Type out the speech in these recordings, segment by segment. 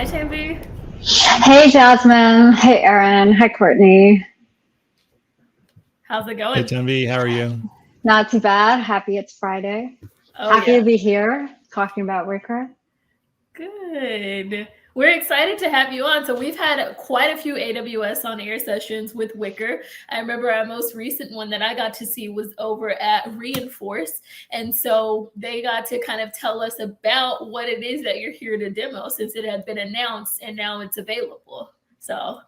Tanvi. Hey, Jasmine. Hey, Erin. Hi, Courtney. How's it Hey, going? Tanvi, how are you? Not too bad. Happy it's Friday. Oh, Happy to yeah. be here talking about Wickr. Good. We're excited to have you on. So we've had quite a few AWS on air sessions with Wickr. I remember our most recent one that I got to see was over at Reinforce. And so they got to kind of tell us about what it is that you're here to demo since it had been announced and now it's available. So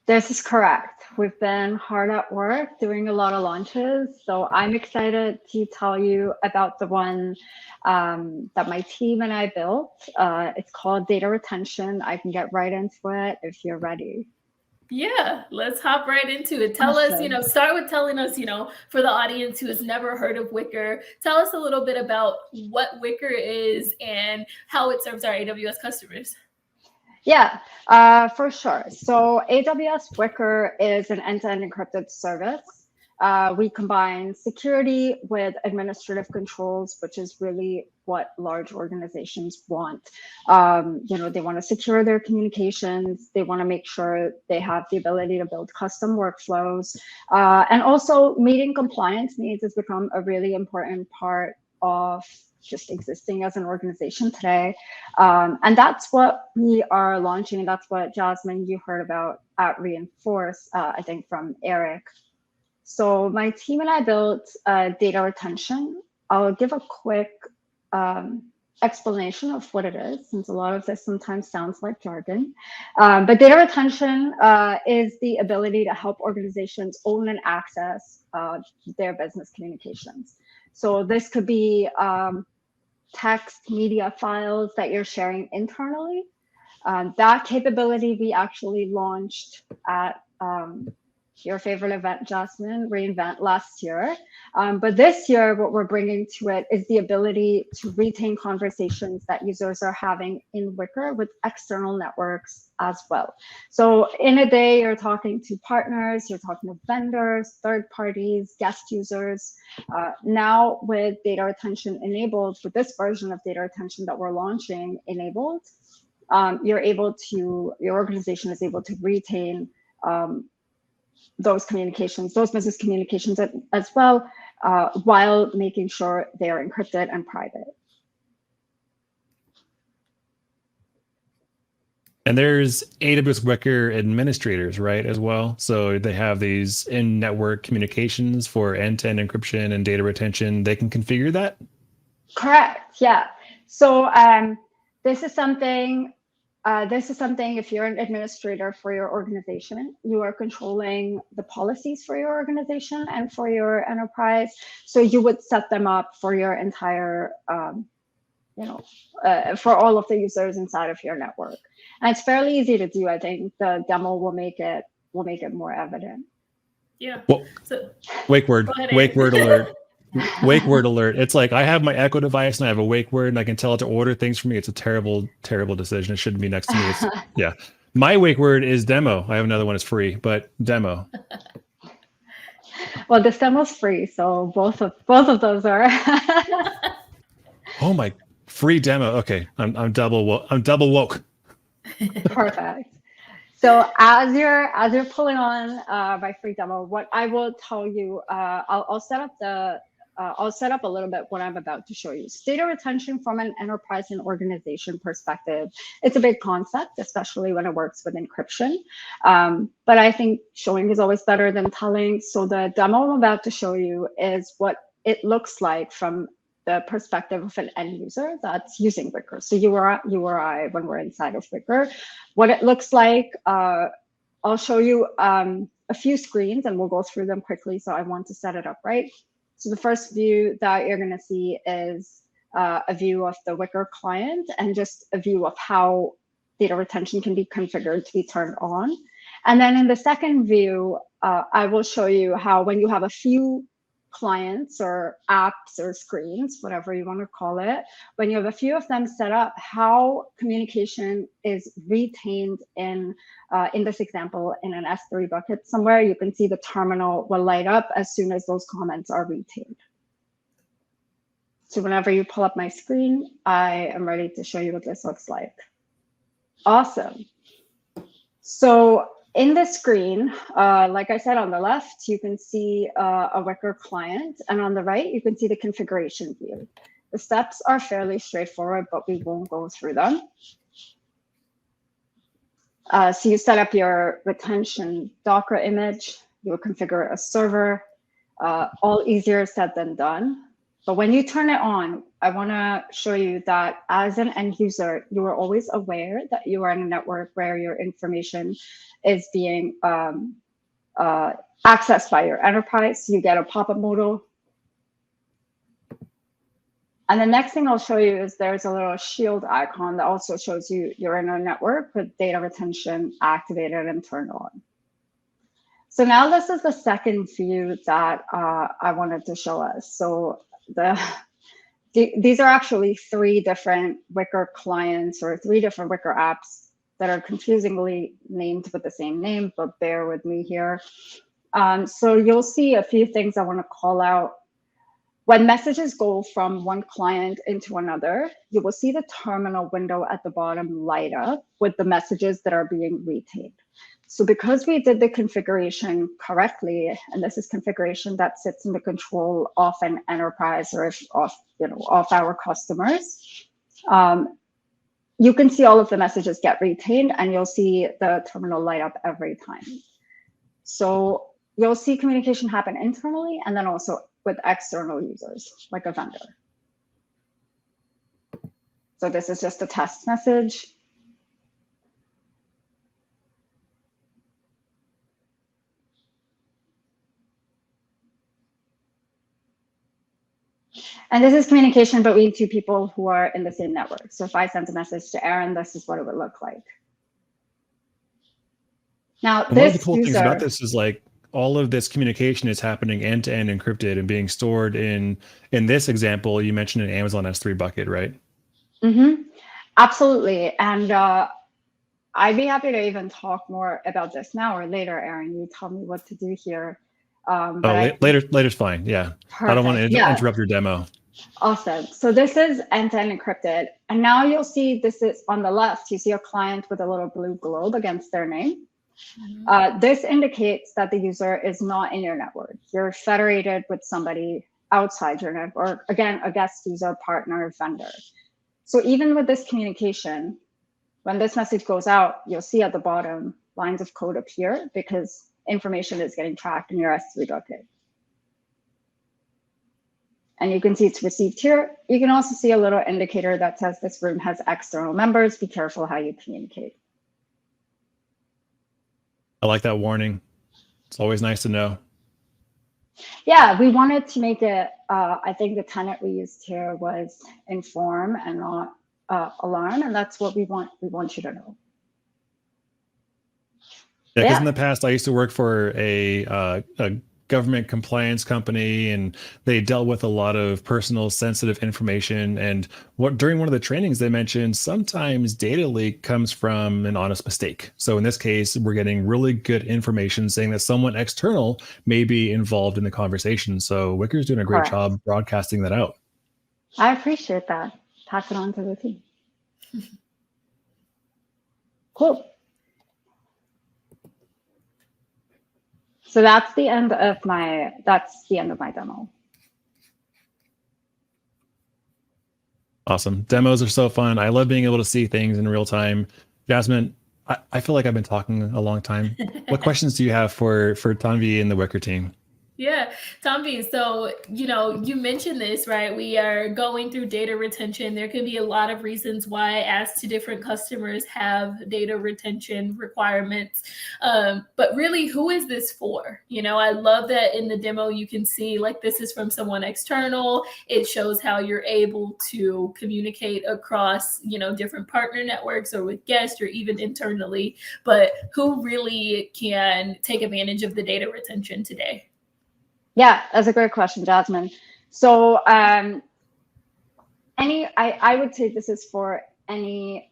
This is correct. We've been hard at work doing a lot of launches. So I'm excited to tell you about the one that my team and I built. It's called Data Retention. I can get right into it if you're ready. yeah, let's hop right into it. Tell us, Awesome. start with telling us, for the audience who has never heard of Wickr, tell us a little bit about what Wickr is and how it serves our AWS customers. Yeah, for sure. So AWS Wickr is an end-to-end encrypted service. We combine security with administrative controls, which is really what large organizations want. They want to secure their communications. They want to make sure they have the ability to build custom workflows. And also meeting compliance needs has become a really important part of just existing as an organization today. And that's what we are launching. That's what, Jasmine, you heard about at Reinforce, I think from Eric. So my team and I built data retention. I'll give a quick explanation of what it is, since a lot of this sometimes sounds like jargon. But data retention is the ability to help organizations own and access their business communications. So this could be text, media files that you're sharing internally. That capability we actually launched at your favorite event, Jasmine, reInvent last year. But this year, what we're bringing to it is the ability to retain conversations that users are having in Wickr with external networks as well. So in a day, you're talking to partners, you're talking to vendors, third parties, guest users. Now with data retention enabled, with this version of data retention that we're launching enabled, your organization is able to retain those communications, those business communications as well, while making sure they are encrypted and private. And there's AWS Wickr administrators, right, as well. So they have these in-network communications for end-to-end encryption and data retention. They can configure that? Correct, yeah. So this is something, if you're an administrator for your organization, you are controlling the policies for your organization and for your enterprise. So you would set them up for your entire, for all of the users inside of your network. And it's fairly easy to do. I think the demo will make it more evident. Yeah. Well, So, wake word go ahead, alert. Wake word alert. It's like I have my Echo device and I have a wake word and I can tell it to order things for me. It's a terrible, terrible decision. It shouldn't be next to me. Yeah. My wake word is demo. I have another one. It's free, but demo. Well, this demo's free, so both of those are. Oh my, free demo. Okay, I'm double woke. Perfect. So as you're pulling on my free demo, what I will tell you, I'll set up a little bit what I'm about to show you. So data retention from an enterprise and organization perspective, it's a big concept, especially when it works with encryption. But I think showing is always better than telling. So the demo I'm about to show you is what it looks like from the perspective of an end user that's using Wickr. So you or I, when we're inside of Wickr, what it looks like, I'll show you a few screens and we'll go through them quickly. So I want to set it up right. So the first view that you're going to see is a view of the Wickr client and just a view of how data retention can be configured to be turned on. And then in the second view, I will show you how when you have a few clients or apps or screens, whatever you want to call it, when you have a few of them set up, how communication is retained in this example in an S3 bucket somewhere. You can see the terminal will light up as soon as those comments are retained. So whenever you pull up my screen, I am ready to show you what this looks like. Awesome. So in the screen, like I said, on the left, you can see a Wickr client, and on the right, you can see the configuration view. The steps are fairly straightforward, but we won't go through them. So you set up your retention Docker image, you will configure a server, all easier said than done. But when you turn it on, I want to show you that as an end user, you are always aware that you are in a network where your information is being accessed by your enterprise. You get a pop-up modal. And the next thing I'll show you is there's a little shield icon that also shows you you're in a network with data retention activated and turned on. So now this is the second view that I wanted to show us. So these are actually 3 different Wickr clients or 3 different Wickr apps that are confusingly named with the same name, but bear with me here. So you'll see a few things I want to call out. When messages go from one client into another, you will see the terminal window at the bottom light up with the messages that are being retained. So because we did the configuration correctly, and this is configuration that sits in the control of an enterprise or of our customers, you can see all of the messages get retained, and you'll see the terminal light up every time. So you'll see communication happen internally and then also with external users, like a vendor. So this is just a test message. And this is communication between 2 people who are in the same network. So if I sent a message to Aaron, this is what it would look like. Now, one of the cool things about this is like all of this communication is happening end-to-end encrypted and being stored in this example, you mentioned an Amazon S3 bucket, right? Mm-hmm. Absolutely. And I'd be happy to even talk more about this now or later, Aaron. You tell me what to do here. Later's fine. Yeah. Perfect. I don't want to interrupt your demo. Awesome. So this is end-to-end encrypted. And now you'll see this is on the left, you see a client with a little blue globe against their name. This indicates that the user is not in your network. You're federated with somebody outside your network, again, a guest user, partner, vendor. So even with this communication, when this message goes out, you'll see at the bottom lines of code appear because information is getting tracked in your S3 bucket. And you can see it's received here. You can also see a little indicator that says this room has external members. Be careful how you communicate. I like that warning. It's always nice to know. Yeah, we wanted to make it, I think the tenet we used here was inform and not alarm. And that's what we want you to know. Yeah, because in the past, I used to work for a government compliance company, and they dealt with a lot of personal sensitive information. And during one of the trainings, they mentioned sometimes data leak comes from an honest mistake. So in this case, we're getting really good information saying that someone external may be involved in the conversation. So Wickr's doing a great job broadcasting that out. I appreciate that. Pass it on to the team. Cool. So that's the end of my demo. Awesome. Demos are so fun. I love being able to see things in real time. Jasmine, I feel like I've been talking a long time. What questions do you have for Tanvi and the Wickr team? Yeah, Tanvi, so, you mentioned this, right? We are going through data retention. There can be a lot of reasons why, as to different customers have data retention requirements. But really, who is this for? I love that in the demo, you can see like this is from someone external. It shows how you're able to communicate across, different partner networks or with guests or even internally. But who really can take advantage of the data retention today? Yeah, that's a great question, Jasmine. So I would say this is for any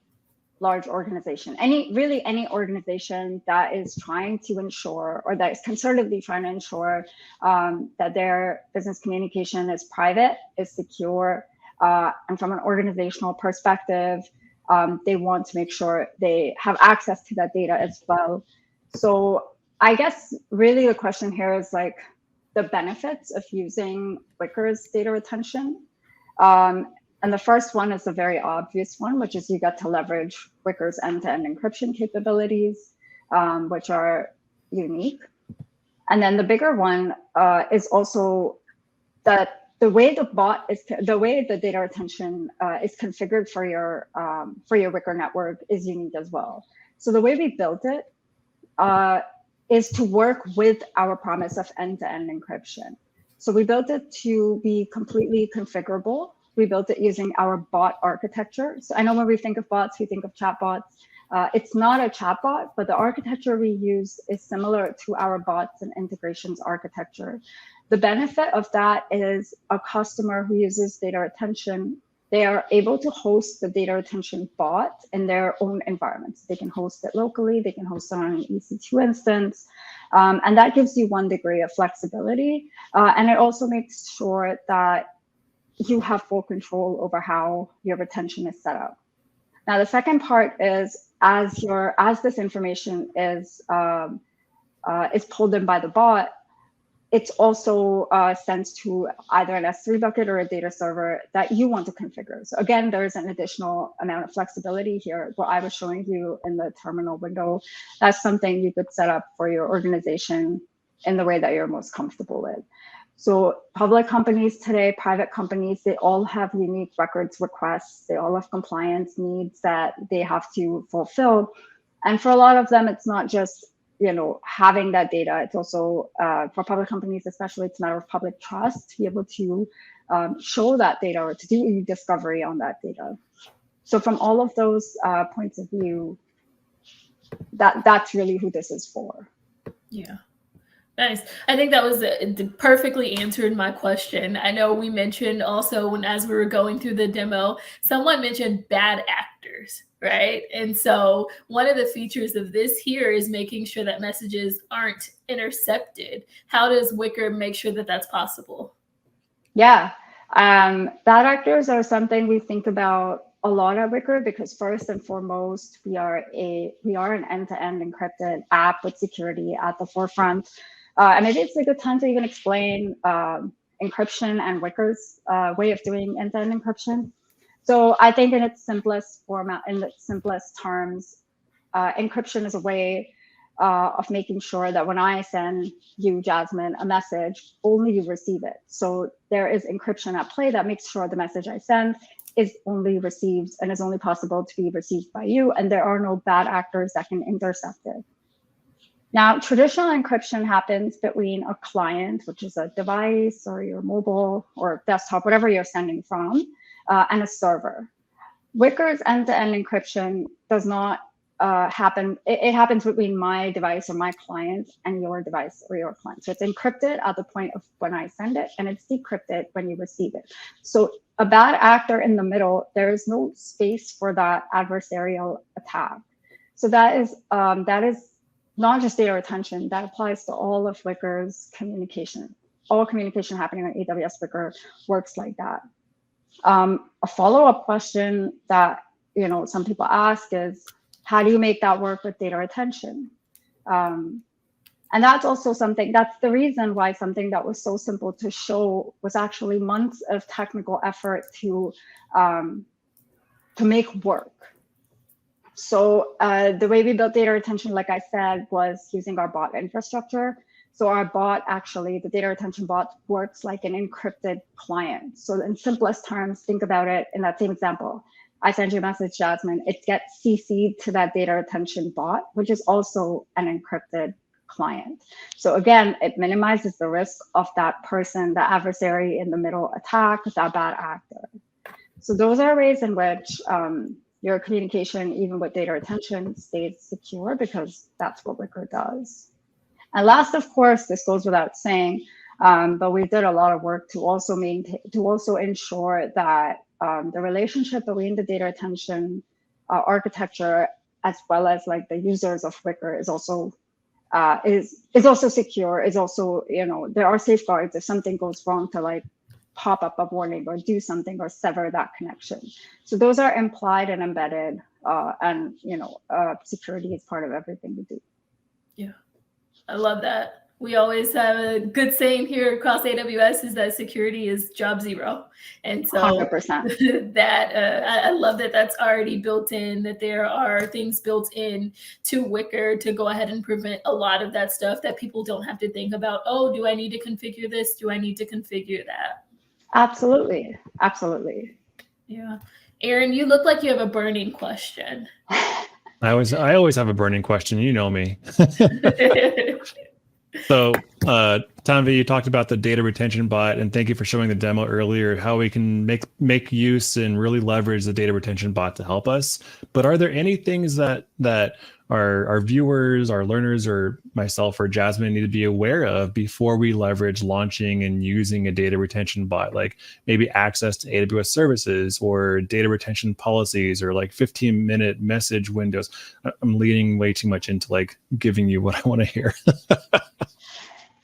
large organization, any organization that is trying to ensure, or that is concertedly trying to ensure that their business communication is private, is secure, and from an organizational perspective, they want to make sure they have access to that data as well. So I guess really the question here is like the benefits of using Wickr's data retention. And the first one is a very obvious one, which is you get to leverage Wickr's end-to-end encryption capabilities, which are unique. And then the bigger one is also that the way the data retention is configured for your Wickr network is unique as well. So the way we built it is to work with our promise of end-to-end encryption. So we built it to be completely configurable. We built it using our bot architecture. So I know when we think of bots, we think of chatbots. It's not a chatbot, but the architecture we use is similar to our bots and integrations architecture. The benefit of that is a customer who uses data retention, they are able to host the data retention bot in their own environments. They can host it locally, they can host it on an EC2 instance, and that gives you one degree of flexibility. And it also makes sure that you have full control over how your retention is set up. Now, the second part is as this information is pulled in by the bot, it's also sent to either an S3 bucket or a data server that you want to configure. So again, there's an additional amount of flexibility here. What I was showing you in the terminal window, that's something you could set up for your organization in the way that you're most comfortable with. So public companies today, private companies, they all have unique records requests. They all have compliance needs that they have to fulfill. And for a lot of them, it's not just having that data. It's also for public companies, especially, it's a matter of public trust to be able to show that data or to do e-discovery on that data. So from all of those points of view, that's really who this is for. Yeah. Nice. I think that was perfectly answered my question. I know we mentioned also as we were going through the demo, someone mentioned bad actors, right? And so one of the features of this here is making sure that messages aren't intercepted. How does Wickr make sure that that's possible? Yeah, bad actors are something we think about a lot at Wickr because first and foremost, we are an end-to-end encrypted app with security at the forefront. And maybe it's a good time to even explain encryption and Wickr's way of doing end-to-end encryption. So I think in its simplest format, in its simplest terms, encryption is a way of making sure that when I send you, Jasmine, a message, only you receive it. So there is encryption at play that makes sure the message I send is only received and is only possible to be received by you, and there are no bad actors that can intercept it. Now, traditional encryption happens between a client, which is a device or your mobile or desktop, whatever you're sending from, and a server. Wickr's end-to-end encryption does not happen. It happens between my device or my client and your device or your client. So it's encrypted at the point of when I send it, and it's decrypted when you receive it. So a bad actor in the middle, there is no space for that adversarial attack. So that is not just data retention, that applies to all of Wickr's communication. All communication happening on AWS Wickr works like that. A follow-up question that some people ask is, how do you make that work with data retention? And that's also something, that's the reason why something that was so simple to show was actually months of technical effort to make work. So the way we built data retention, like I said, was using our bot infrastructure. So our bot, actually, the data retention bot works like an encrypted client. So in simplest terms, think about it in that same example. I send you a message, Jasmine, it gets CC'd to that data retention bot, which is also an encrypted client. So again, it minimizes the risk of that person, the adversary in the middle attack, that bad actor. So those are ways in which your communication, even with data retention, stays secure because that's what Wickr does. And last, of course, this goes without saying, but we did a lot of work to also ensure that the relationship between the data retention architecture as well as like the users of Wickr is also secure. Is also there are safeguards if something goes wrong to like pop up a warning or do something or sever that connection. So those are implied and embedded, and security is part of everything we do. Yeah, I love that. We always have a good saying here across AWS is that security is job zero. And so 100%. I love that that's already built in, that there are things built in to Wickr to go ahead and prevent a lot of that stuff that people don't have to think about. Oh, do I need to configure this? Do I need to configure that? Absolutely. Absolutely. Yeah. Aaron, you look like you have a burning question. I always have a burning question. You know me. So, Tanvi, you talked about the data retention bot, and thank you for showing the demo earlier, how we can make use and really leverage the data retention bot to help us. But are there any things that our viewers, our learners, or myself or Jasmine need to be aware of before we leverage launching and using a data retention bot, like maybe access to AWS services or data retention policies or like 15-minute message windows? I'm leaning way too much into like giving you what I want to hear.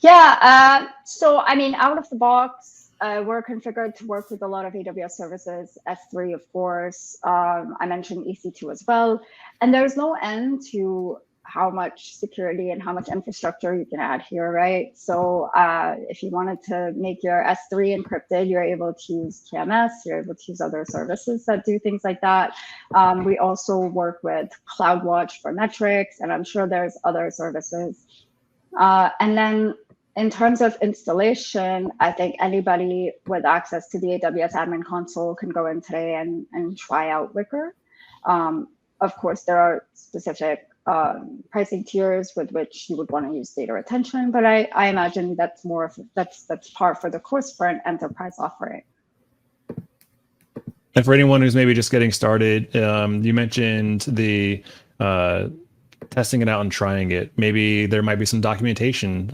Yeah, so I mean, out of the box, we're configured to work with a lot of AWS services, S3, of course. I mentioned EC2 as well. And there's no end to how much security and how much infrastructure you can add here, right? So if you wanted to make your S3 encrypted, you're able to use KMS, you're able to use other services that do things like that. We also work with CloudWatch for metrics, and I'm sure there's other services. And then in terms of installation, I think anybody with access to the AWS admin console can go in today and try out Wickr. Of course, there are specific pricing tiers with which you would want to use data retention, but I imagine that's that's par for the course for an enterprise offering. And for anyone who's maybe just getting started, you mentioned the testing it out and trying it. Maybe there might be some documentation.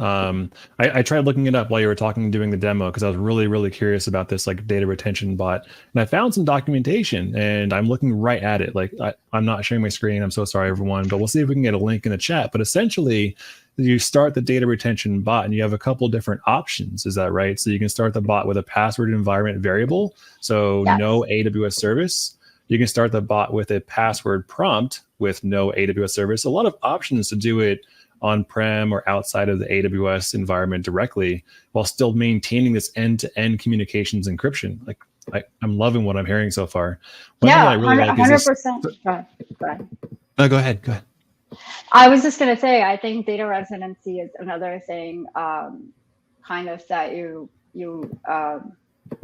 I tried looking it up while you were talking, doing the demo, because I was really, really curious about this like data retention bot. And I found some documentation and I'm looking right at it. Like I'm not sharing my screen. I'm so sorry, everyone, but we'll see if we can get a link in the chat. But essentially, you start the data retention bot and you have a couple different options. Is that right? So you can start the bot with a password environment variable. So yes. No AWS service. You can start the bot with a password prompt with no AWS service. A lot of options to do it on-prem or outside of the AWS environment directly, while still maintaining this end-to-end communications encryption. Like I'm loving what I'm hearing so far. One yeah, thing I really 100%. Like is go ahead. No, go ahead. Go ahead. I was just going to say, I think data residency is another thing, kind of that you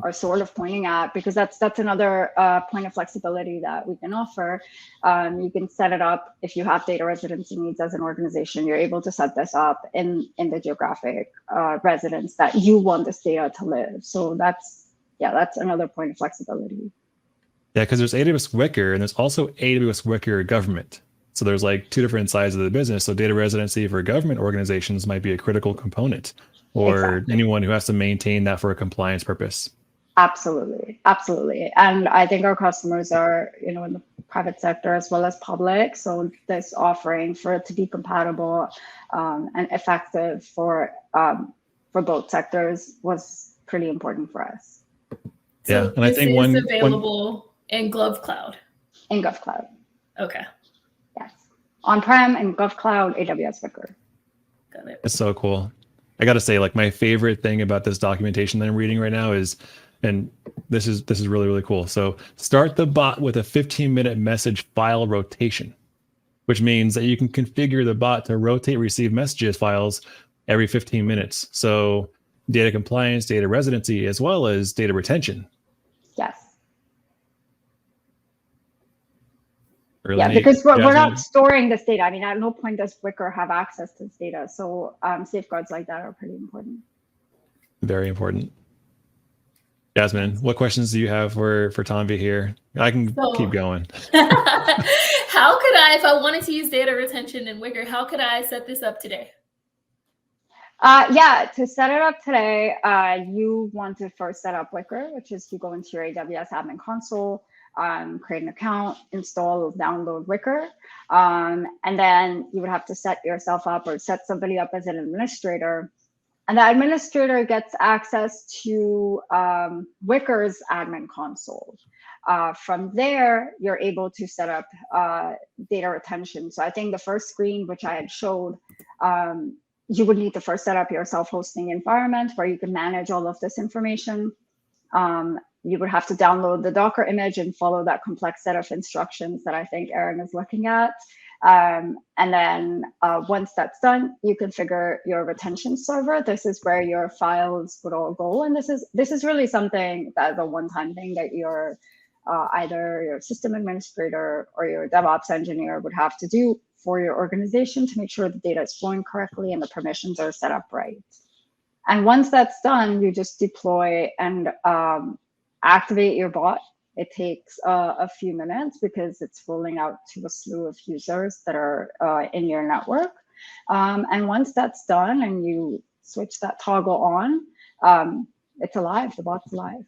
are sort of pointing at, because that's another point of flexibility that we can offer. You can set it up if you have data residency needs as an organization. You're able to set this up in the geographic residence that you want this data to live. So that's another point of flexibility. Yeah, because there's AWS Wickr and there's also AWS Wickr Government. So there's like two different sides of the business. So data residency for government organizations might be a critical component, or exactly. anyone who has to maintain that for a compliance purpose. Absolutely. And I think our customers are, in the private sector as well as public. So this offering, for it to be compatible and effective for both sectors, was pretty important for us. So and I think this is available in GovCloud. In GovCloud. Okay. Yes. On-prem and GovCloud, AWS Wickr. Got it. It's so cool. I got to say, like, my favorite thing about this documentation that I'm reading right now is, and this is really, really cool. So start the bot with a 15-minute message file rotation, which means that you can configure the bot to rotate receive messages files every 15 minutes. So data compliance, data residency, as well as data retention. Yes. Really yeah, neat. because we're not storing this data. I mean, at no point does Wickr have access to this data. So safeguards like that are pretty important. Very important. Jasmine, what questions do you have for Tanvi here? I can keep going. How could I, if I wanted to use data retention in Wickr, how could I set this up today? Yeah, to set it up today, you want to first set up Wickr, which is you go into your AWS admin console, create an account, install, download Wickr, and then you would have to set yourself up or set somebody up as an administrator And the administrator gets access to Wickr's admin console. From there, you're able to set up data retention. So I think the first screen, which I had showed, you would need to first set up your self-hosting environment where you can manage all of this information. You would have to download the Docker image and follow that complex set of instructions that I think Aaron is looking at. And then once that's done, you configure your retention server. This is where your files would all go. And this is really something that is a one-time thing that your either your system administrator or your DevOps engineer would have to do for your organization to make sure the data is flowing correctly and the permissions are set up right. And once that's done, you just deploy and activate your bot. It takes a few minutes because it's rolling out to a slew of users that are in your network. And once that's done and you switch that toggle on, it's alive, the bot's alive.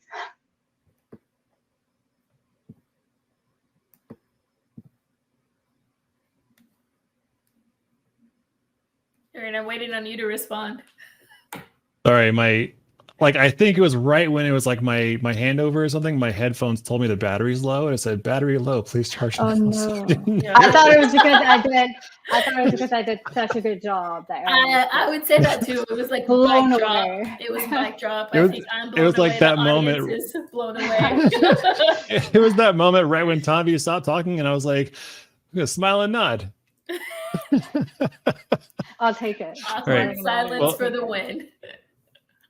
Aaron, I'm waiting on you to respond. Sorry, I think it was right when it was like my handover or something. My headphones told me the battery's low, and it said battery low. Please charge. Oh no! I thought it was because I did such a good job. That I would say that too. It was like blown mic away. Drop. It was mic drop. It was, I think I'm blown it was like away. that The moment. audience is blown away. It was that moment right when Tommy stopped talking, and I was like, I'm gonna smile and nod. I'll take it. Awkward Right. silence for the win.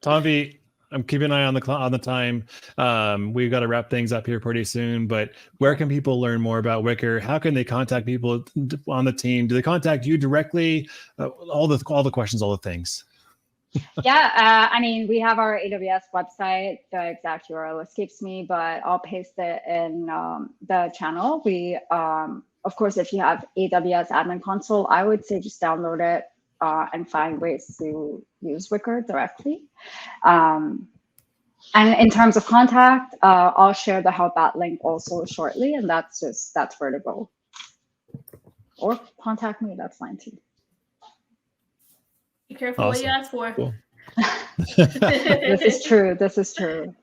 Tommy, I'm keeping an eye on the time. We've got to wrap things up here pretty soon. But where can people learn more about Wickr? How can they contact people on the team? Do they contact you directly? All the questions, all the things. Yeah, I mean, we have our AWS website. The exact URL escapes me, but I'll paste it in the channel. We, of course, if you have AWS Admin Console, I would say just download it and find ways to use Wickr directly. And in terms of contact, I'll share the help at link also shortly, and that's where to go. Or contact me, that's fine too. Be careful what you ask for. Cool. This is true. This is true.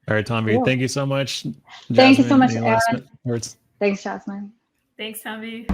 All right, Tommy, Cool. thank you so much. Thank you so Jasmine, much, any last Aaron. words? Thanks, Jasmine. Thanks, Tommy.